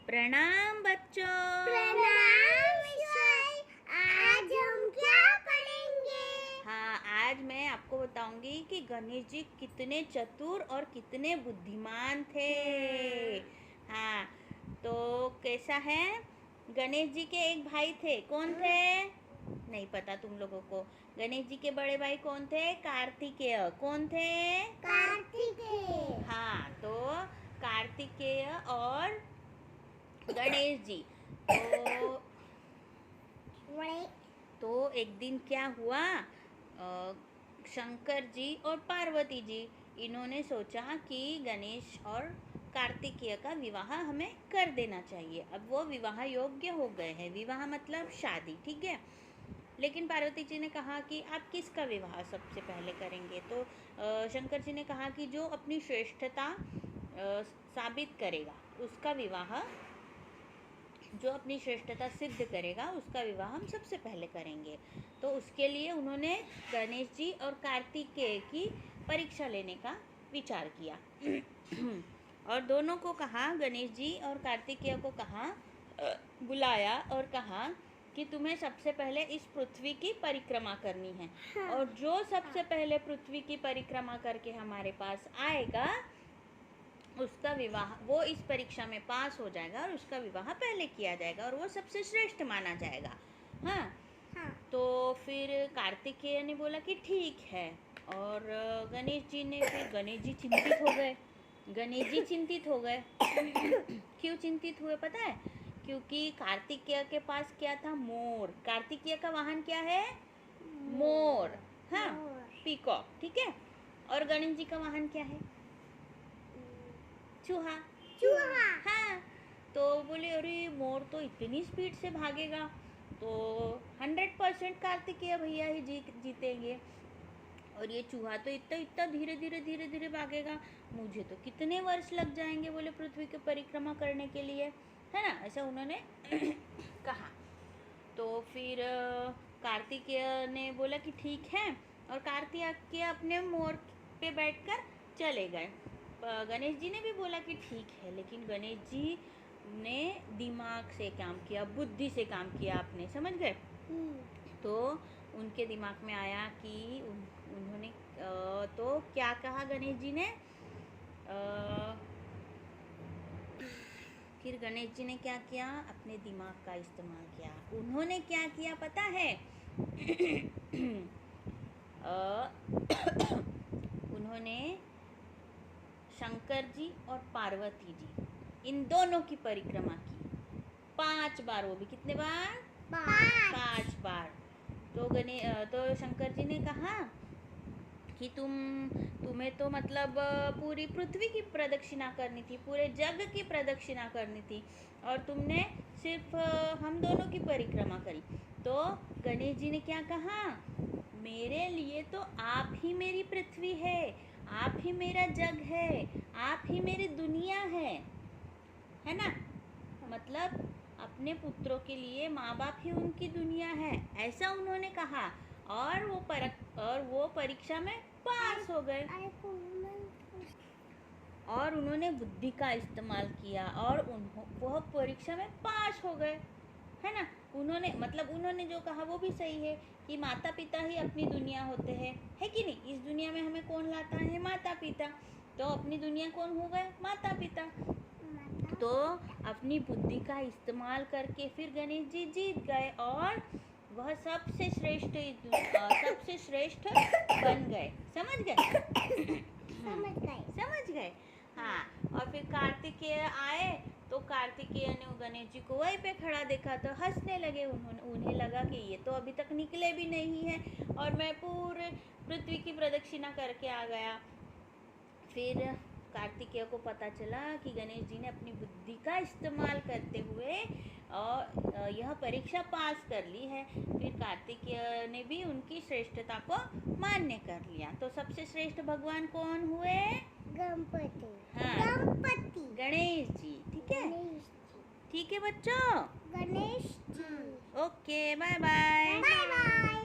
प्रणाम बच्चों। प्रणाम ईश्वर। आज हम क्या पढ़ेंगे? हाँ, आज मैं आपको बताऊंगी कि गणेश जी कितने चतुर और कितने बुद्धिमान थे। हाँ, तो कैसा है, गणेश जी के एक भाई थे, कौन थे? नहीं पता तुम लोगों को। गणेश जी के बड़े भाई कौन थे? कार्तिकेय। कौन थे? कार्तिकेय। हाँ, तो कार्तिकेय और गणेश जी। तो एक दिन क्या हुआ, शंकर जी और पार्वती जी इन्होंने सोचा कि गणेश और कार्तिकेय का विवाह हमें कर देना चाहिए। अब वो विवाह योग्य हो गए हैं, विवाह मतलब शादी, ठीक है। लेकिन पार्वती जी ने कहा कि आप किसका विवाह सबसे पहले करेंगे? तो शंकर जी ने कहा कि जो अपनी श्रेष्ठता साबित करेगा उसका विवाह, जो अपनी श्रेष्ठता सिद्ध करेगा उसका विवाह हम सबसे पहले करेंगे। तो उसके लिए उन्होंने गणेश जी और कार्तिकेय की परीक्षा लेने का विचार किया। और दोनों को कहा, गणेश जी और कार्तिकेय को कहा, बुलाया और कहा कि तुम्हें सबसे पहले इस पृथ्वी की परिक्रमा करनी है। हाँ। और जो सबसे पहले पृथ्वी की परिक्रमा करके हमारे पास आएगा उसका विवाह, वो इस परीक्षा में पास हो जाएगा और उसका विवाह पहले किया जाएगा और वो सबसे श्रेष्ठ माना जाएगा। हाँ। तो फिर कार्तिकेय ने बोला कि ठीक है। और गणेश जी ने, फिर गणेश जी चिंतित हो गए। क्यों चिंतित हुए पता है? क्योंकि कार्तिकेय के पास क्या था? मोर। कार्तिकेय का वाहन क्या है? मोर। हाँ, पीकॉक, ठीक है। और गणेश जी का वाहन क्या है? चूहा। हाँ, तो बोले अरे मोर तो इतनी स्पीड से भागेगा तो 100% कार्तिकेय भैया ही जीतेंगे, और ये चूहा तो इतना इतना धीरे धीरे भागेगा, मुझे तो कितने वर्ष लग जाएंगे बोले पृथ्वी की परिक्रमा करने के लिए, है ना? ऐसा उन्होंने कहा। तो फिर कार्तिकेय ने बोला कि ठीक है, और कार्तिकेय अपने मोर पे बैठकर चले गए। गणेश जी ने भी बोला कि ठीक है, लेकिन गणेश जी ने दिमाग से काम किया, बुद्धि से काम किया, आपने समझ गए। तो उनके दिमाग में आया कि उन्होंने तो क्या कहा गणेश जी ने, फिर गणेश जी ने क्या किया? अपने दिमाग का इस्तेमाल किया। उन्होंने क्या किया पता है? उन्होंने शंकर जी और पार्वती जी इन दोनों की परिक्रमा की 5 बार। वो भी कितने बार? 5 बार। तो शंकर जी ने कहा कि तुम्हें तो मतलब पूरी पृथ्वी की प्रदक्षिणा करनी थी, पूरे जग की प्रदक्षिणा करनी थी, और तुमने सिर्फ हम दोनों की परिक्रमा करी। तो गणेश जी ने क्या कहा? मेरे लिए तो आप ही मेरी पृथ्वी है, आप ही मेरा जग है, आप ही मेरी दुनिया है ना? मतलब अपने पुत्रों के लिए माँ बाप ही उनकी दुनिया है, ऐसा उन्होंने कहा। और वो परीक्षा में पास हो गए, और उन्होंने बुद्धि का इस्तेमाल किया और वह परीक्षा में पास हो गए, है ना? उन्होंने जो कहा वो भी सही है कि माता पिता ही अपनी दुनिया होते हैं, है कि नहीं? इस दुनिया में हमें कौन लाता है? माता पिता। तो अपनी दुनिया कौन हो गए? माता पिता। तो अपनी बुद्धि का इस्तेमाल करके फिर गणेश जी जीत गए और वह सबसे श्रेष्ठ बन गए। समझ गए? समझ गए। हाँ, और फिर कार्तिकेय आए तो कार्तिकेय ने गणेश जी को वहीं पे खड़ा देखा तो हंसने लगे। उन्हें लगा कि ये तो अभी तक निकले भी नहीं है और मैं पूरे पृथ्वी की प्रदक्षिणा करके आ गया। फिर कार्तिकेय को पता चला कि गणेश जी ने अपनी बुद्धि का इस्तेमाल करते हुए और यह परीक्षा पास कर ली है। फिर कार्तिकेय ने भी उनकी श्रेष्ठता को मान्य कर लिया। तो सबसे श्रेष्ठ भगवान कौन हुए? गणपति। हाँ, गणपति, गणेश जी। ठीक है, ठीक है बच्चों। Ganesh ji. Okay, bye bye. Bye bye.